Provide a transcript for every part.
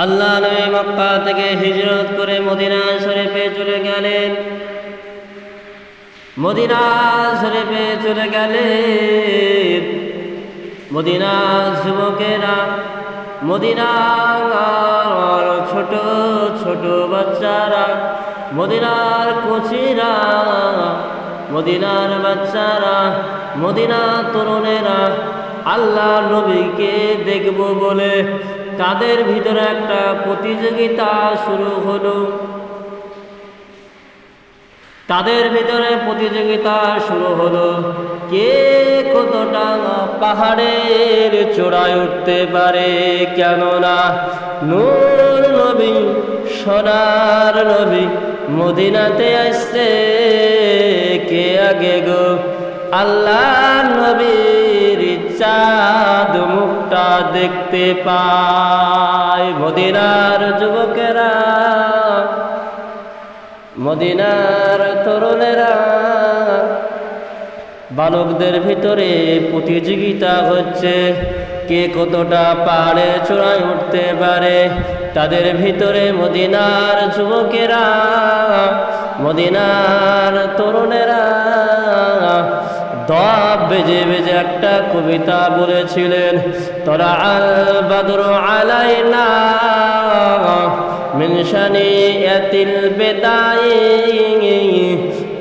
আল্লাহ নবী মক্কা থেকে হিজরত করে মদিনা শরীফে চলে গেলেন। মদিনা শরীফে চলে গেলেন। মদিনার যুবকেরা, মদিনার ছোট ছোট বাচ্চারা, মদিনার কোচিরা, মদিনার বাচ্চারা, মদিনার তরুণেরা আল্লাহ নবীকে দেখব বলে তাদের ভিতরে একটা প্রতিযোগিতা শুরু হলো। তাদের ভিতরে প্রতিযোগিতা শুরু হলো, কে কতটা পাহাড়ের চূড়ায় উঠতে পারে। কেননা নূর নবী, সোনার নবী মদিনাতে আসছে, কে আগে গো? আল্লাহ নবীর চাঁদ মুখটা দেখতে পায়। মদিনার যুবকেরা, মদিনার তরুণেরা, বালকদের ভিতরে প্রতিযোগিতা হচ্ছে, কে কতটা পাহাড়ের চূড়ায় উঠতে পারে। তাদের ভিতরে মদিনার যুবকেরা, মদিনার তরুণেরা দব বেজে বেজে একটা কবিতা বলেছিলেন, তোরা আল বাদর আলাইনা মিন শানিয়াতিল বিদাই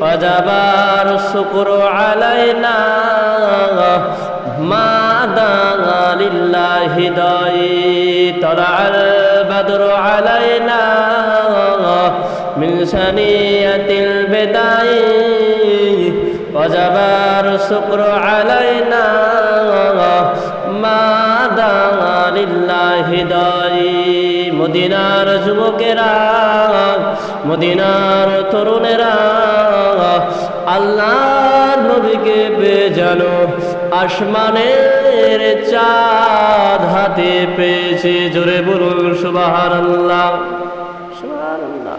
ওয়াজাবার শুকরু আলাইনা মা দানা লিল্লাহি দাই। তোরা আল বাদর আলাইনা মিন শানিয়াতিল বিদাই ওয়াজাবার শুকরু আলাইনা মা দানা লিল্লাহি দাই। মদিনার যুবকেরা, মদিনার তরুণেরা আল্লাহ নবীকে বেজানো আসমানের চাঁদ হাতে পেয়েছে। জোরে বলুন সুবহানাল্লাহ, সুবহানাল্লাহ।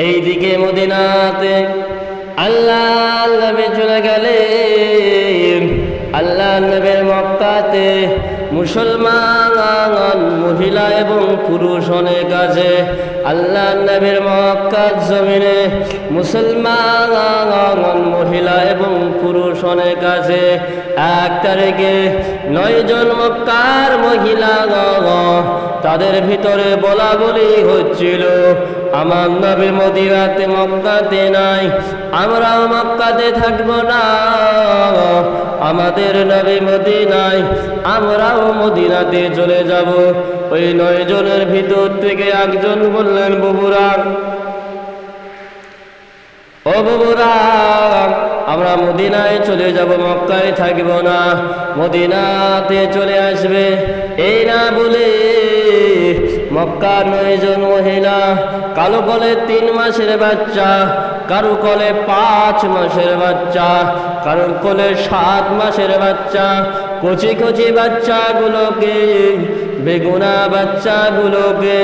এইদিকে মদিনাতে আল্লাহ নবী চলে গেলেন। আল্লাহ নবীর মক্কাতে মুসলমান মহিলা এবং পুরুষ অনেক আছে। আল্লাহ নবীর মক্কার জমিনে মুসলমান মহিলা এবং পুরুষ অনেক আছে। 1 তারিখে 9 জন মক্কার মহিলা, তাদের ভিতরে বলা বলি হচ্ছিল, আমার নবী মদিনাতে মক্কাতে নাই, আমরাও মক্কাতে থাকবো না। আমাদের নবী মদিনায়, আমরাও মদিনাতে চলে যাব। ওই 9 জনের ভিতর থেকে একজন বললেন, বুবুরা, ও বুবুরা, আমরা মদিনায় চলে যাব, মক্কায় থাকব না, মদিনাতে চলে আসবে। এই না বলে মক্কার 9 জন মহিলা, কারো কোলে 3 মাসের বাচ্চা, কারো কোলে 5 মাসের বাচ্চা, কারো কোলে 7 মাসের বাচ্চা, কচি কচি বাচ্চাগুলোকে, বেগুনা বাচ্চাগুলোকে,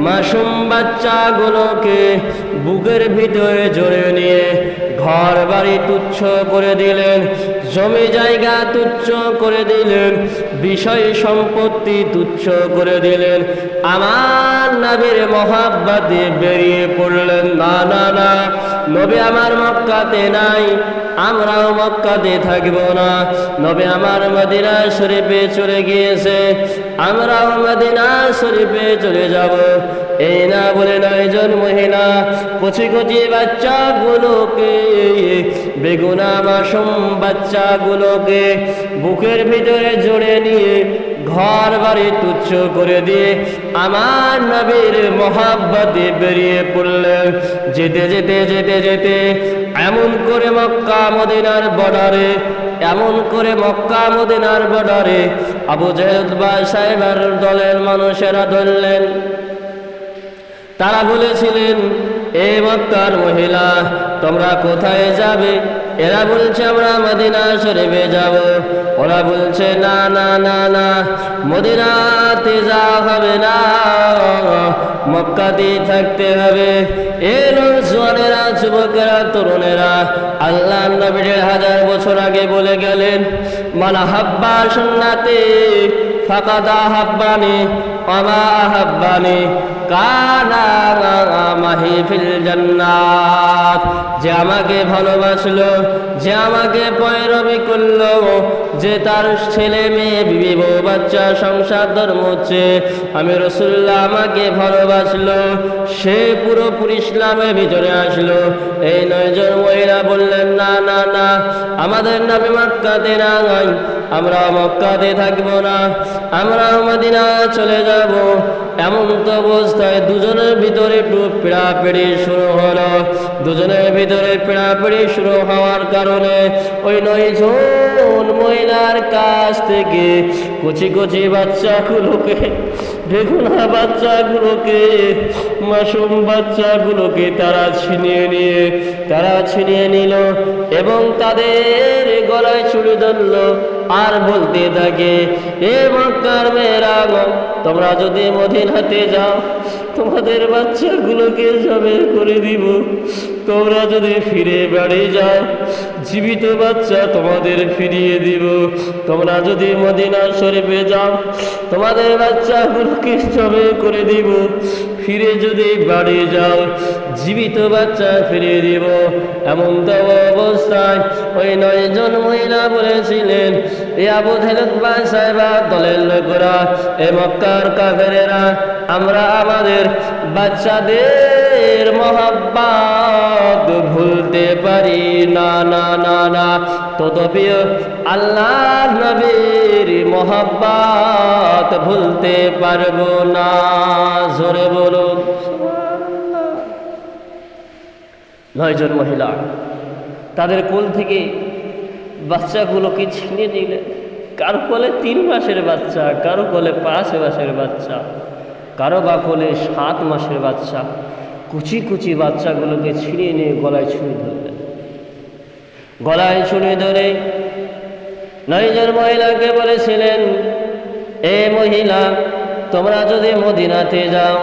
মাসুম বাচ্চাগুলোকে বুকের ভিতরে জড়িয়ে নিয়ে ঘর বাড়ি তুচ্ছ করে দিলেন, জমি জায়গা তুচ্ছ করে দিলেন, বিষয় সম্পত্তি তুচ্ছ করে দিলেন। আমার নবীর মহাব্বতে বেরিয়ে পড়লেন, না না না, নবী আমার মক্কাতে নাই, আমরাও মক্কাতে থাকব না। নবী আমার মদিনা শরীফে চলে গিয়েছে, আমরাও মদিনা শরীফে চলে যাব। এই না বলে 9 জন মহিলা কচি কচি বাচ্চাগুলোকে, বেগুনা মাসুম বাচ্চাগুলোকে বুকের ভিতরে জড়ে নিয়ে ঘর বাড়ি তুচ্ছ করে দিয়ে আমার নবীর মহাব্বতে বেরিয়ে পড়লেন। যেতে যেতে যেতে যেতে এমন করে মক্কা মদিনার বর্ডারে, এমন করে মক্কা মদিনার বর্ডারে আবু জাহেল সাহেবের দলের মানুষেরা ধরলেন। তারা বলেছিলেন, এ মক্কার মহিলা, তোমরা কোথায় যাবে? এরা বলছে, আমরা মদিনা শরীফে যাব। ওরা বলছে, না না না না, মদিনাতে যাওয়া হবে না, মক্কাতে থাকতে হবে। এর জওয়ানেরা, যুবকেরা, তরুণেরা আল্লাহ নবী 1000 বছর আগে বলে গেলেন, মান হাব্বা সুন্নাতি ফাকাদ আহাব্বানি ওয়া মা আহাব্বানি কানা মাহি ফিল জান্নাত। যে আমাকে ভালোবাসলো, যে আমাকে পয়রবি করলো, যে তার ছেলে মেয়ে বিবি বউ বাচ্চা সংসার ধর্ম হচ্ছে আমি রাসূলুল্লাহ আমাকে ভালোবাসলো, সে পুরোপুরি ইসলামের ভিতরে আসলো। এই 9 জন মহিলা বললেন, না না না, আমাদের নবী মক্কাতে নাই, আমরা মক্কাতে থাকবো না, আমরা মদিনায় চলে যাব। এমন তো অবস্থায় দুজনের ভিতরে একটু পিড়াপিড়ি শুরু হলো। দুজনের ভিতরে পিড়াপিড়ি শুরু হওয়ার কারণে ওই 9 জন মহিলার কাছ থেকে কচি কচি বাচ্চাগুলোকে, বেগুনা বাচ্চাগুলোকে, মাসুম বাচ্চাগুলোকে তারা ছিনিয়ে নিল এবং তাদের গলায় ছুরি ধরলো আর বলতে থাকে, এ মক্কার মেয়েরা, তোমরা যদি মদিনাতে যাও তোমাদের বাচ্চাগুলোকে জবে করে দিব, তোমরা যদি ফিরে বাড়ি যাও জীবিত বাচ্চা তোমাদের ফিরিয়ে দিব, তোমরা যদি মদিনা শরীফে যাও তোমাদের বাচ্চাগুলোকে জবে করে দিব, ফিরে যদি বাড়ি যাও জীবিত বাচ্চা ফিরিয়ে দিব। এমন তো অবস্থায় ওই 9 জন মহিলা বলেছিলেন, এ আবু জেহেল সাহেবা দলের লোকেরা, এ মক্কার কাফেরেরা, আমরা আমাদের বাচ্চাদের মহব্বত ভুলতে পারি না, না না না, তথাপিও আল্লাহর নবীর মহব্বত ভুলতে পারবো না। জোরে বলুন সুবহানাল্লাহ। 9 জন মহিলা তাদের কোল থেকে বাচ্চাগুলোকে ছিনিয়ে নিলেন। কারো কোলে 3 মাসের বাচ্চা, কারো কোলে 5 মাসের বাচ্চা, কারো বা কোলে 7 মাসের বাচ্চা। কুচি কুচি বাচ্চাগুলোকে ছিনিয়ে নিয়ে গলায় ছুরি ধরলেন। গলায় ছুরি ধরে 9 জন মহিলাকে বলেছিলেন, এ মহিলা, তোমরা যদি মদিনাতে যাও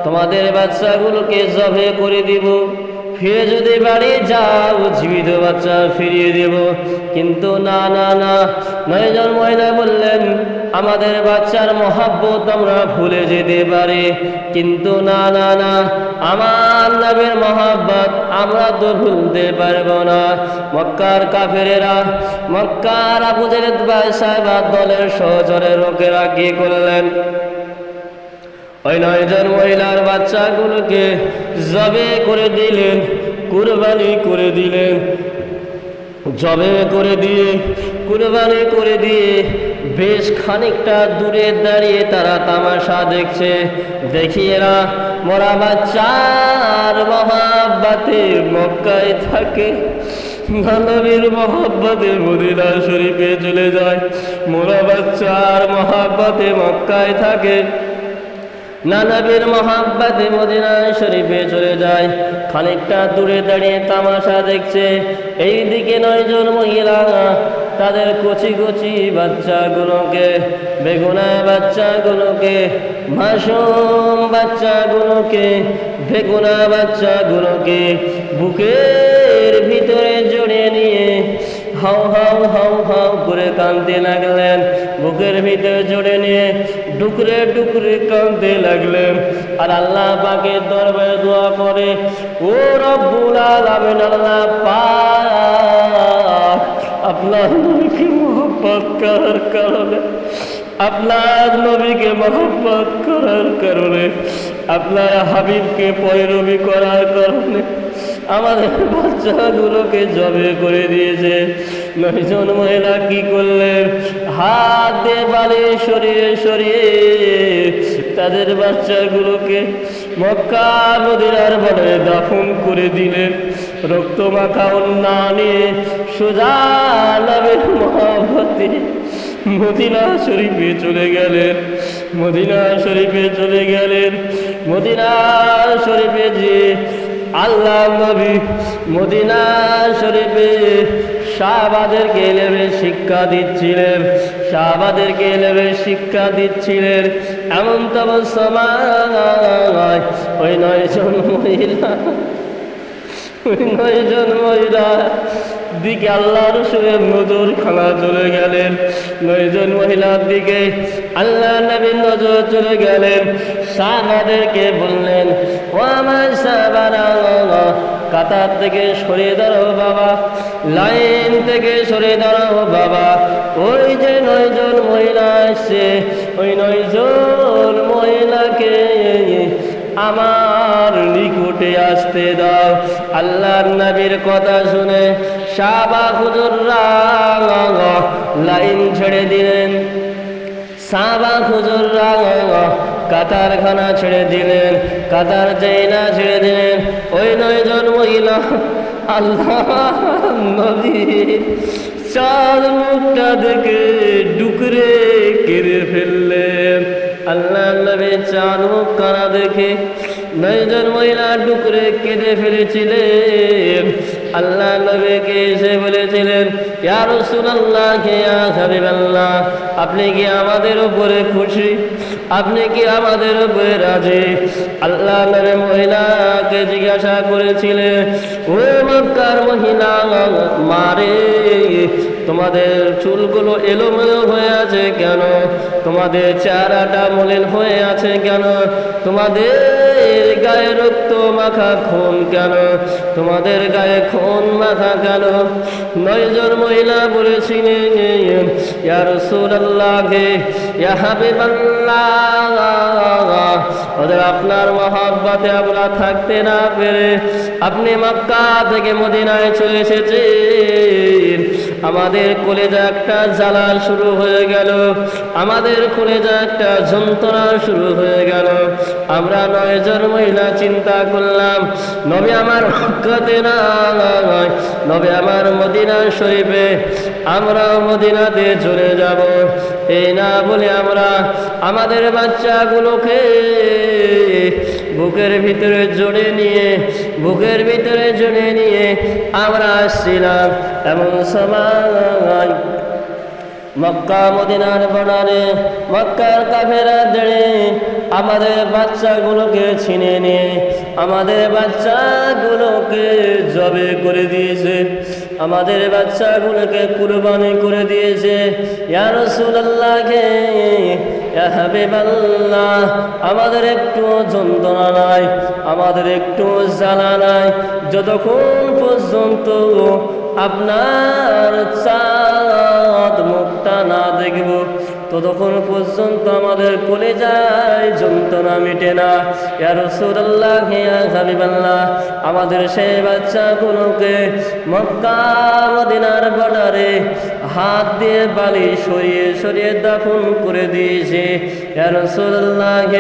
তোমাদের বাচ্চাগুলোকে জবে করে দিব, ফিরে যদি বাড়ি যাও জীবিত বাচ্চা ফিরিয়ে দেব। কিন্তু না না না, 9 জন মহিলা বললেন, আমাদের বাচ্চার মহব্বত আমরা ভুলে যেতে পারি, কিন্তু না না না, আমার নবীর মহব্বত আমরা তো ভুলতে পারবো না। মক্কার কাফেরেরা, মক্কার আবু জেহেল সাহেবা দলের সহচরের লোকেরা কি করলেন, ওই 9 জন মহিলার বাচ্চাগুলোকে জবে করে দিলেন, কুরবানি করে দিলেন। জবে করে দিয়ে, কুরবানি করে দিয়ে বেশ খানিকটা দূরে দাঁড়িয়ে তারা তামাশা দেখছে। দেখিয়েরা মরা বাচ্চার মহাব্বতে মক্কায় থাকে, নবীর মহব্বতে মদিনা শরীফে চলে যায়। মরা বাচ্চার মহব্বতে মক্কায় থাকে, না নবীর মহব্বতে মদিনা শরীফে চলে যায়। খানিকটা দূরে দাঁড়িয়ে তামাশা দেখছে। এইদিকে 9 জন মহিলা তাদের কচি কচি বাচ্চাগুলোকে, বেগুনা বাচ্চাগুলোকে, মাসুম বাচ্চাগুলোকে, বেগুনা বাচ্চাগুলোকে বুকের ভিতরে জড়িয়ে নিয়ে হাউ হাউ হাউ হাউ করে কাঁদতে লাগলেন। বুকের ভিতরে জড়িয়ে নিয়ে ডুকরে ডুকরে কাঁদতে লাগলেন। আর আল্লাহ পাকের দরবারে দোয়া করে, ও রব্বুল আলামিন, আল্লাহ পাক আপনার নবীকে মহব্বত করার কারণে, আপনার নবীকে মহব্বত করার কারণে, আপনার হাবিবকে পয়রবি করার কারণে আমাদের বাচ্চাগুলোকে জবে করে দিয়েছে। 9 জন মহিলা কি করলেন, হাত দিয়ে বালি সরিয়ে সরিয়ে তাদের বাচ্চাগুলোকে মক্কা মদিনার বনে দাফন করে দিলেন। রক্ত মাখা ওন্না নিয়ে সোজা নবীর মহব্বতে মদিনা শরীফে চলে গেলেন। মদিনা শরীফে চলে গেলেন। মদিনা শরীফে যে আল্লাহ নবী মদিনা শরীফে সাহাবাদেরকে এলেমে শিক্ষা দিচ্ছিলেন, সাহাবাদেরকে এলেমে শিক্ষা দিচ্ছিলেন। এমন তব সময় ওই 9 জন মহিলা ওই 9 জন মহিলা দিকে আল্লাহ রসুলের নজর খানা চলে গেলেন। 9 জন মহিলার দিকে আল্লাহ নবীর নজর চলে গেলেন। সাহাবাদেরকে বললেন, ও আমার সাহাবারা, কাতার থেকে সরে দাঁড়াও বাবা, লাইন থেকে সরে দাঁড়াও বাবা। ওই যে 9 জন মহিলা আসছে, ওই 9 জন মহিলাকে আমার নিকটে আসতে দাও। আল্লাহর নবীর কথা শুনে সাহাবা হুজুররা লাইন ছেড়ে দিলেন। সাহাবা হুজুররা কাতারখানা ছেড়ে দিলেন। কাতার জায়না ছেড়ে দিলেন। ওই 9 জন মহিলা আল্লাহ নবী চাঁদ মুখটা দেখে ডুকরে কেড়ে ফেললেন। আল্লাহ নবী চাঁদ মুখ কানা দেখে 9 জন মহিলা ডুকরে কেঁদে ফেলেছিলেন। আল্লাহ নবীকে এসে বলেছিলেন, ইয়া রাসূলুল্লাহ, ইয়া হাবিবাল্লাহ, আপনি কি আমাদের উপরে খুশি? আপনি কি আমাদের উপরে রাজি? আল্লাহ নবী মহিলাকে জিজ্ঞাসা করেছিলেন, ও মক্কার মহিলা, মারে তোমাদের চুলগুলো এলোমেলো হয়ে আছে কেন? তোমাদের চেহারাটা মলিন হয়ে আছে কেন? তোমাদের গায়ে রক্ত মাখা খুন কেন? তোমাদের গায়ে খুন মাখা কেন? 9 জন মহিলা বলেছিলেন, ইয়া রাসূলুল্লাহ, ইয়া হাবিবাল্লাহ, ওদের আপনার মহব্বতে আমরা থাকতে না পেরে আপনি মক্কা থেকে মদিনায় চলে এসেছেন। আমাদের কলেজা একটা জ্বালা শুরু হয়ে গেল, আমাদের কলেজা একটা যন্ত্রণা শুরু হয়ে গেল। আমরা 9 জন মহিলা চিন্তা করলাম, নবী আমার মক্কাতে না, নবী আমার মদিনা শরীফে, আমরা মদিনাতে চলে যাব। এই না বলে আমরা আমাদের বাচ্চাগুলোকে বুকের ভিতরে জড়িয়ে নিয়ে আমরা আসছিলাম। এমন সময় মক্কা মদিনার বর্ডারে মক্কার কাফেররা দাঁড়িয়ে আমাদের বাচ্চাগুলোকে ছিনে নিয়ে আমাদের বাচ্চাগুলোকে জবে করে দিয়েছে, আমাদের বাচ্চাগুলোকে কুরবানি করে দিয়েছে। ইয়া রাসূলুল্লাহ, ইয়া হাবিবাল্লাহ, আমাদের একটু যন্ত্রণা নাই, আমাদের একটু জ্বালা নাই, যতক্ষণ পর্যন্ত আপনার চাঁদ মুখটা না দেখব ততক্ষণ পর্যন্ত আমাদের কলেজায় যন্ত্রণা মিটে না। ইয়া রাসূলুল্লাহ, ইয়া হাবিবাল্লাহ, আমাদের সেই বাচ্চাগুলোকে মক্কা মদিনার বর্ডারে হাত দিয়ে বালি সরিয়ে সরিয়ে দাফন করে দিয়েছে। ইয়া রাসূলুল্লাহ,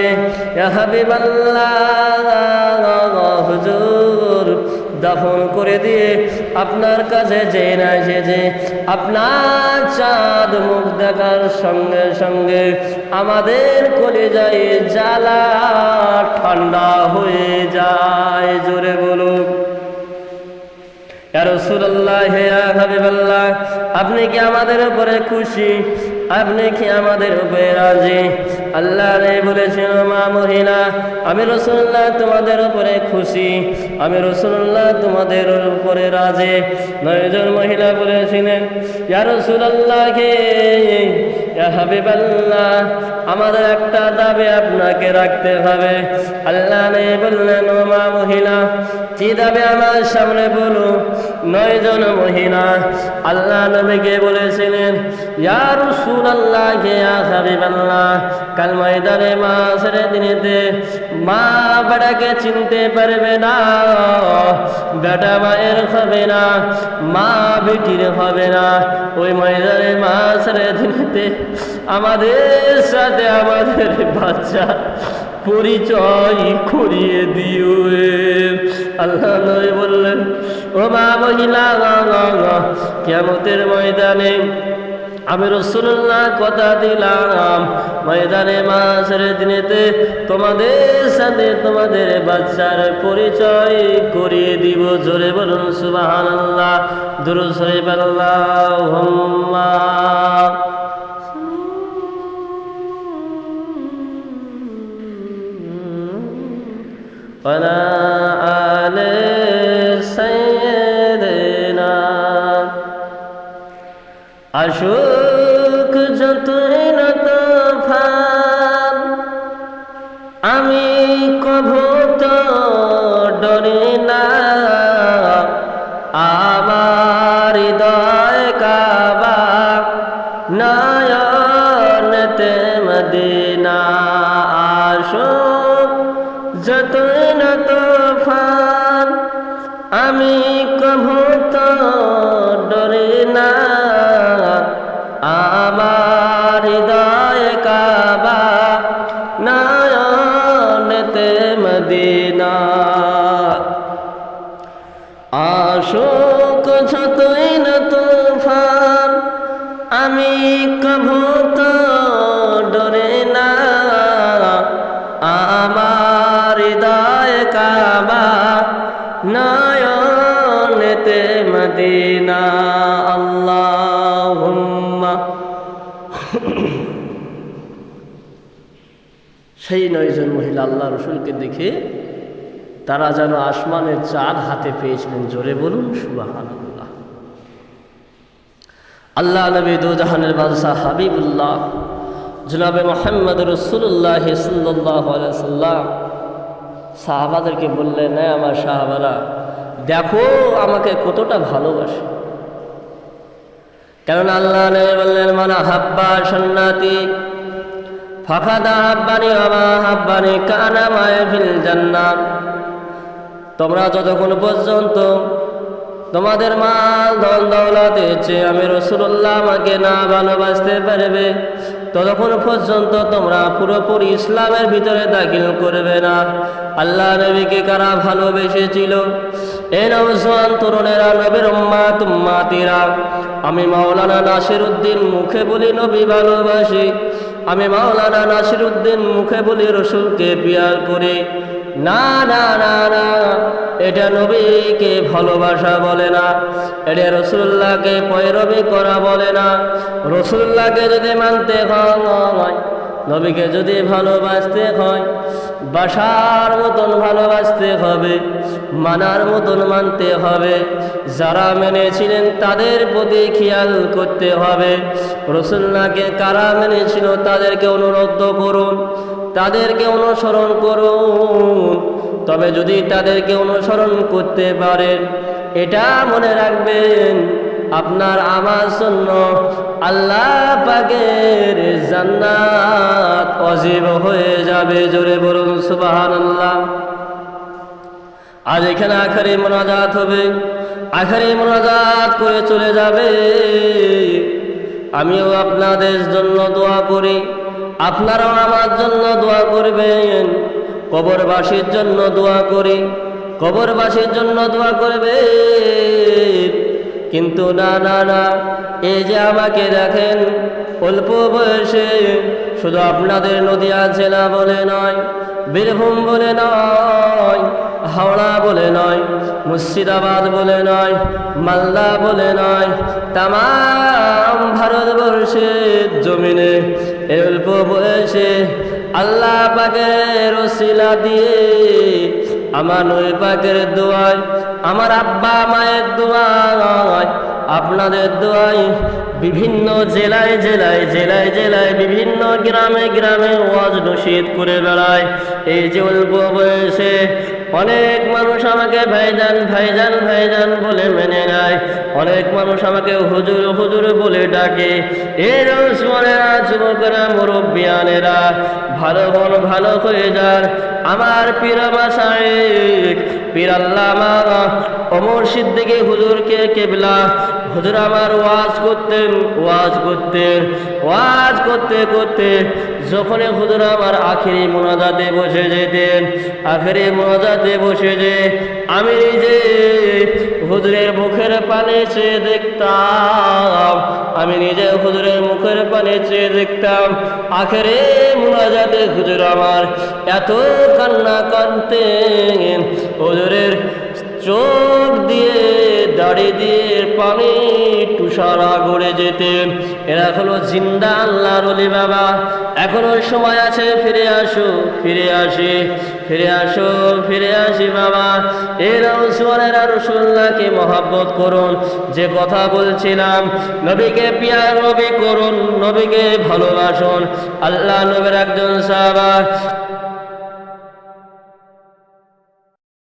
ইয়া হাবিবাল্লাহ, হুজুর দাফন করে দিয়ে আপনার কাছে যেয়ে না এসেছে, আপনার চাঁদ মুখ দেখার সঙ্গে সঙ্গে আমাদের কলিজায় জ্বালা ঠান্ডা হয়ে যায়। জোরে বলুন, ইয়া রাসূলুল্লাহ, ইয়া হাবিবাল্লাহ, আপনি কি আমাদের উপরে খুশি? আপনি কি আমাদের উপরে রাজি? আল্লাহ বলেছেন, মা মহিলা, আমি রাসূলুল্লাহ তোমাদের উপরে খুশি, আমি রাসূলুল্লাহ তোমাদের উপরে রাজি। 9 জন মহিলা বলেছিলেন, ইয়া রাসূলুল্লাহ, ইয়া হাবিবাল্লাহ, আমাদের একটা দাবি আপনাকে রাখতে হবে। আল্লাহ বললেন, ও মা মহিলা, কি দাবি আমার সামনে বলো। 9 জন মহিলা আল্লাহ নবীকে বলেছিলেন, ইয়া রাসূলুল্লাহ, ইয়া হাবিবাল্লাহ, কাল ময়দানে মাসের দিনেতে মা বেটাকে চিনতে পারবে না, বেটা মায়ের হবে না, মা বেটির হবে না। ওই ময়দানে মাসের দিনেতে আমাদের সাথে আমাদের বাচ্চা পরিচয় করিয়ে দিও। আল্লাহ নবী বললেন, ও মা মহিলা, কিয়ামতের ময়দানে আমি রাসূলুল্লাহ কথা দিলাম, ময়দানে মাসের দিনেতে তোমাদের সাথে তোমাদের বাচ্চার পরিচয় করিয়ে দিব। জোরে বলুন সুবহানাল্লাহ, দুরূদ শরীফ আল্লাহুম্মা ওয়ালা আলি আমি কভু তো ডরি না, আমার হৃদয় কাবা, নয়নেতে মদিনা। আশোক যতই না তুফান, আমি কভু তো ডরি না, আমার হৃদয় কাবা, নয়নেতে মদিনা। আশোক যতই না তুফান, আমি কভু তো ডরি না, আমার হৃদয় কাবা, নয়নেতে মদিনা। আল্লাহুম্মা। সেই 9 জন মহিলা আল্লাহ রসুলকে দেখে তারা যেন আসমানের চাঁদ হাতে পেয়েছিলেন। জোরে বলুন সুবহানাল্লাহ। আল্লাহ নবী দোজাহানের বাদশাহ হাবিবুল্লাহ জনাবে মুহাম্মদ রাসূলুল্লাহ সাল্লাল্লাহু আলাইহি সাল্লাম সাহাবাদেরকে বললেন, আমার সাহাবারা, দেখো আমাকে কতটা ভালোবাসে। কেননা আল্লাহ নবী বললেন, মান হাব্বা সুন্নতি ফাকাদ হাব্বানি ওয়া মা হাব্বানি কানা মা'i ফিল জান্নাহ। তোমরা যতক্ষণ পর্যন্ত তোমাদের মাল ধন দৌলতের চেয়ে আমি রাসূলুল্লাহ আমাকে না ভালোবাসতে পারবে, ততক্ষণ পর্যন্ত তোমরা পুরোপুরি ইসলামের ভিতরে দাখিল করবে না। আল্লাহ নবীকে কারা ভালোবেসেছিল? এই নওজোয়ান তরুণেরা, নবীর উম্মাত উম্মাতিরা। আমি মাওলানা নাসিরউদ্দিন মুখে বলি নবী ভালোবাসি, আমি মাওলানা নাসিরউদ্দিন মুখে বলি রসুলকে পিয়ার করি। না না না না, এটা নবীকে ভালোবাসা বলে না, এটা রসুল্লাহকে পয়রবি করা বলে না। রসুল্লাহকে যদি মানতে হয়, নবীকে যদি ভালোবাসতে হয়, বাসার মতন ভালোবাসতে হবে, মানার মতন মানতে হবে। যারা মেনেছিলেন তাদের প্রতি খেয়াল করতে হবে। রসুল্লাহকে কারা মেনেছিল তাদেরকে অনুরোধ করুন, তাদেরকে অনুসরণ করুন। তবে যদি তাদেরকে অনুসরণ করতে পারেন, এটা মনে রাখবেন, আপনার আমার জন্য আল্লাহ পাকের জান্নাত ওয়াজিব হয়ে যাবে। জোরে বলুন সুবহানাল্লাহ। আজ এখানে আখেরি মুনাজাত হবে, আখেরি মুনাজাত করে চলে যাবে। আমিও আপনাদের জন্য দোয়া করি, আপনারাও আমার জন্য দোয়া করবেন। কবরবাসীর জন্য দোয়া করি, কবরবাসীর জন্য দোয়া করবেন। কিন্তু না না না, এই যে আমাকে দেখেন অল্প বয়সে, শুধু আপনাদের নদিয়া জেলা বলে নয়, বীরভূম বলে নয়, হাওড়া বলে নয়, মুর্শিদাবাদ বলে নয়, মালদা বলে নয়, তামাম ভারতবর্ষের জমিনে এই অল্প বয়সে আল্লাহ পাকের ওসিলা দিয়ে, আমার নবী পাকের দোয়ায়, আমার আব্বা মায়ের দোয়ায়, আপনাদের দোয়ায় বিভিন্ন জেলায় জেলায় জেলায় জেলায় বিভিন্ন গ্রামে গ্রামে ওয়াজ নসিহত করে বেড়ায়। এই যে অল্প বয়সে অনেক মানুষ আমাকে ভাইজান ভাইজান ভাইজান বলে মেনে নেয়, অনেক মানুষ আমাকে হুজুর হুজুর বলে ডাকে। এর যুবকেরা, যুবকেরা, মুরব্বিয়ানেরা, ভালো হন, ভালো হয়ে যান। আমার পীর মাশায়েখ পীর আল্লামা ওমর সিদ্দিকী হুজুরকে কেবলা হুজুর আমার ওয়াজ করতেন, ওয়াজ করতেন, ওয়াজ করতে করতে যখন হুজুর আমার আখেরি মোনাজাতে বসে যেতেন, আখেরি মোনাজাতে বসে যে আমি নিজে হুজুরের মুখের পানে চেয়ে দেখতাম, আমি নিজে হুজুরের মুখের পানে চেয়ে দেখতাম। আখেরি মোনাজাতে হুজুর আমার এত কান্না কাঁদতেন, হুজুরের চোখ দিয়ে দাড়ি দিয়ে পানি তুষারা গড়ে যেতেন। এরা হলো জিন্দা আল্লাহর ওলি বাবা। এখনো সময় আছে, ফিরে আসো, ফিরে আসি, ফিরে আসো, ফিরে আসি বাবা। এরা উসমানেরা রাসূলুল্লাহকে মহব্বত করুন। যে কথা বলছিলাম, নবীকে পিয়ার নবী করুন, নবীকে ভালোবাসুন। আল্লাহ নবীর একজন সাহাবা